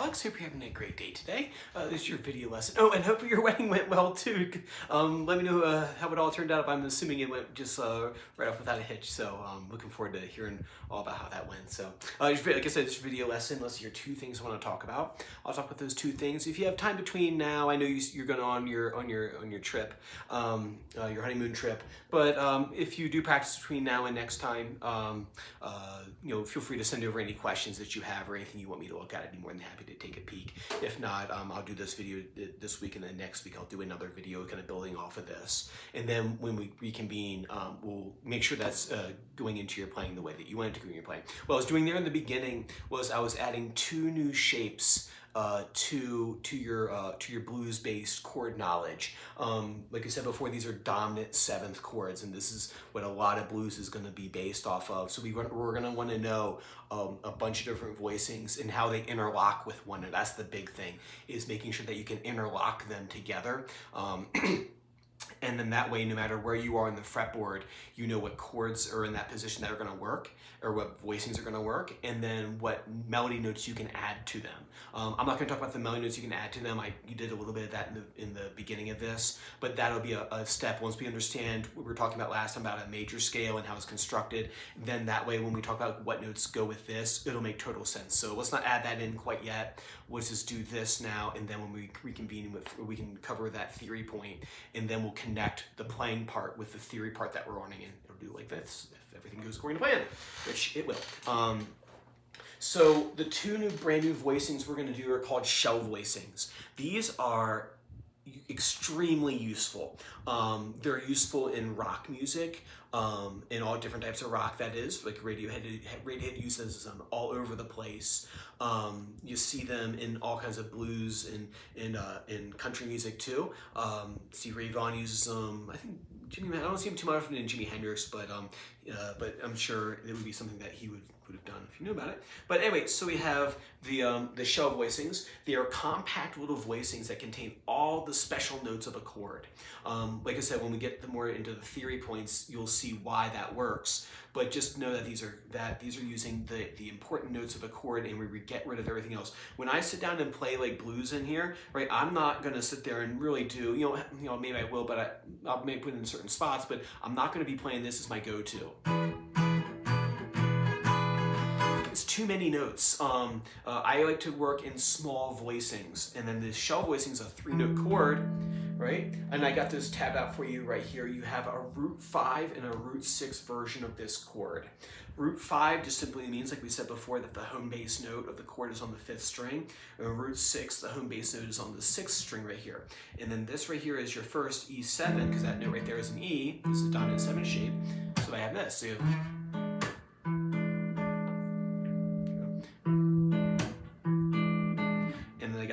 Alex. Hope you're having a great day today. This is your video lesson. Oh, and hope your wedding went well too. Let me know how it all turned out. I'm assuming it went just right off without a hitch. So looking forward to hearing all about how that went. So like I said, this video lesson. Let's hear two things I want to talk about. I'll talk about those two things. If you have time between now, I know you're going on your trip, your honeymoon trip. But if you do practice between now and next time, feel free to send over any questions that you have or anything you want me to look at. I'd be more than happy to take a peek. If not, I'll do this video this week, and then next week I'll do another video kind of building off of this. And then when we reconvene, we'll make sure that's going into your playing the way that you want it to go in your playing. What I was doing there in the beginning was I was adding two new shapes to your blues-based chord knowledge. Like I said before, these are dominant seventh chords, and this is what a lot of blues is going to be based off of. So we're going to want to know a bunch of different voicings and how they interlock with one another. That's the big thing, is making sure that you can interlock them together. And then that way, no matter where you are on the fretboard, you know what chords are in that position that are going to work, or what voicings are going to work, and then what melody notes you can add to them. I'm not going to talk about the melody notes you can add to them. You did a little bit of that in the beginning of this, but that'll be a step. Once we understand what we were talking about last time about a major scale and how it's constructed, then that way when we talk about what notes go with this, it'll make total sense. So let's not add that in quite yet. Let's just do this now, and then when we reconvene, we can cover that theory point, and then we'll connect the playing part with the theory part that we're learning, and it'll do like this if everything goes according to plan, which it will. So the two brand new voicings we're going to do are called shell voicings. These are extremely useful. They're useful in rock music, in all different types of rock, that is. Like Radiohead uses them all over the place. You see them in all kinds of blues and in country music too. See Ray Vaughan uses them. I think I don't see him too much often in Jimi Hendrix, but I'm sure it would be something that he would have done if you knew about it. But anyway, so we have the shell voicings. They are compact little voicings that contain all the special notes of a chord. Like I said, when we get more into the theory points, you'll see why that works. But just know that these are using the important notes of a chord, and we get rid of everything else. When I sit down and play like blues in here, right, I'm not gonna sit there and really do, maybe I will, but I'll maybe put it in certain spots, but I'm not gonna be playing this as my go-to. It's too many notes. I like to work in small voicings, and then the shell voicing is a 3-note chord, right? And I got this tabbed out for you right here. You have a root 5 and a root 6 version of this chord. Root 5 just simply means, like we said before, that the home bass note of the chord is on the 5th string. And root 6, the home bass note is on the 6th string right here. And then this right here is your first E7, because that note right there is an E. This is a dominant 7 shape. So I have this. So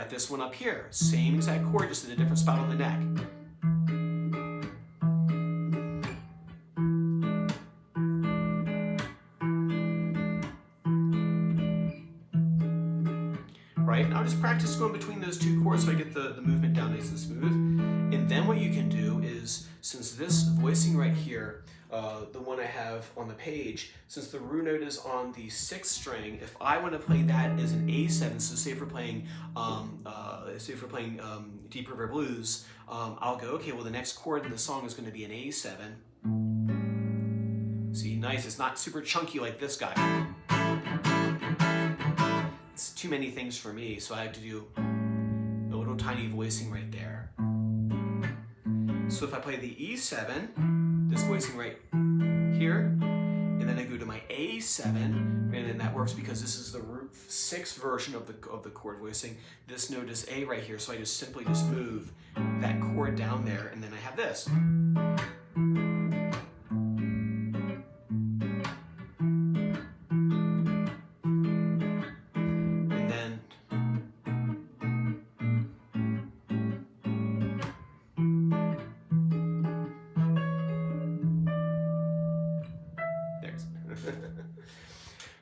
this one up here, same exact chord, just in a different spot on the neck. Right, now just practice going between those two chords so I get the movement down nice and smooth. And then what you can do is, since this voicing right here, the one I have on the page, since the root note is on the 6th string, if I want to play that as an A7, so say if we're playing, Deep River Blues, I'll go, okay, well the next chord in the song is going to be an A7. See, nice, it's not super chunky like this guy. It's too many things for me, so I have to do a little tiny voicing right there. So if I play the E7, this voicing right here, and then I go to my A7, and then that works because this is the root 6 version of the chord voicing. This note is A right here, so I just simply move that chord down there, and then I have this.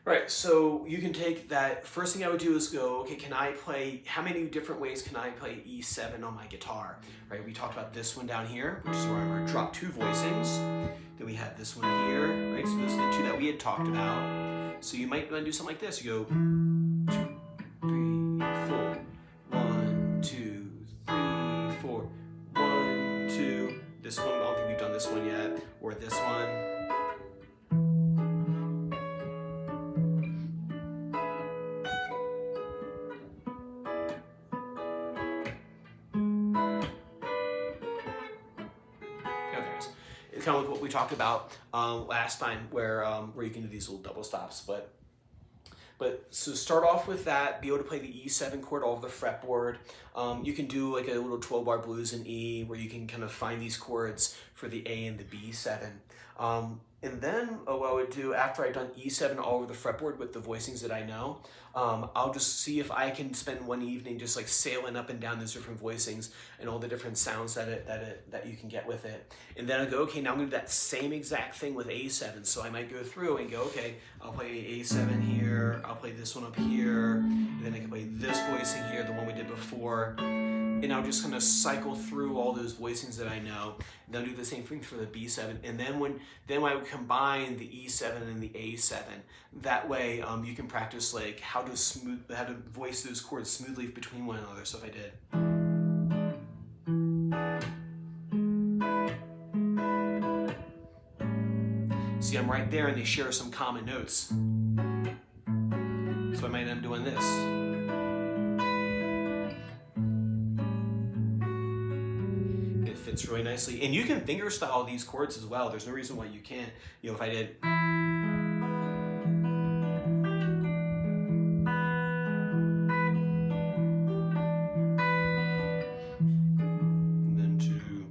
Right, so you can take that, first thing I would do is go, okay, how many different ways can I play E7 on my guitar? Right, we talked about this one down here, which is where I'm going to drop 2 voicings. Then we have this one here, right, so those are the 2 that we had talked about. So you might want to do something like this. You go 2, 3, 4. kind of like what we talked about last time, where you can do these little double stops. But so start off with that, be able to play the E7 chord all over the fretboard. You can do like a little 12-bar blues in E, where you can kind of find these chords for the A and the B7. And then what I would do after I've done E7 all over the fretboard with the voicings that I know, I'll just see if I can spend one evening just like sailing up and down those different voicings and all the different sounds that you can get with it. And then I go, okay, now I'm gonna do that same exact thing with A7. So I might go through and go, okay, I'll play A7 here, I'll play this one up here, and then I can play this voicing here, the one we did before. And I'll just kind of cycle through all those voicings that I know. And then do the same thing for the B7. And then when I would combine the E7 and the A7, that way you can practice like how to voice those chords smoothly between one another. So if I did. See, I'm right there and they share some common notes. So I might end up doing this. Fits really nicely, and you can finger style these chords as well. There's no reason why you can't. You know, if I did, and then two,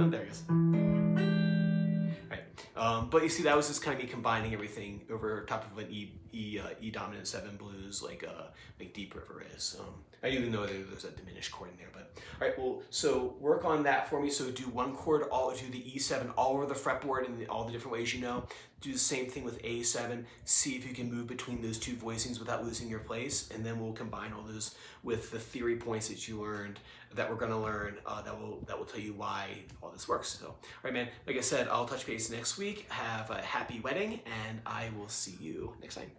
there it goes. Right. But you see, that was just kind of me combining everything over top of an E dominant 7 blues, like Deep River is. I didn't even know there's a diminished chord in there, but all right. Well, so work on that for me. So do one chord, do the E7 all over the fretboard in all the different ways you know. Do the same thing with A7. See if you can move between those two voicings without losing your place, and then we'll combine all those with the theory points that you learned, that we're going to learn, that will tell you why all this works. So, all right, man. Like I said, I'll touch base next week. Have a happy wedding, and I will see you next time.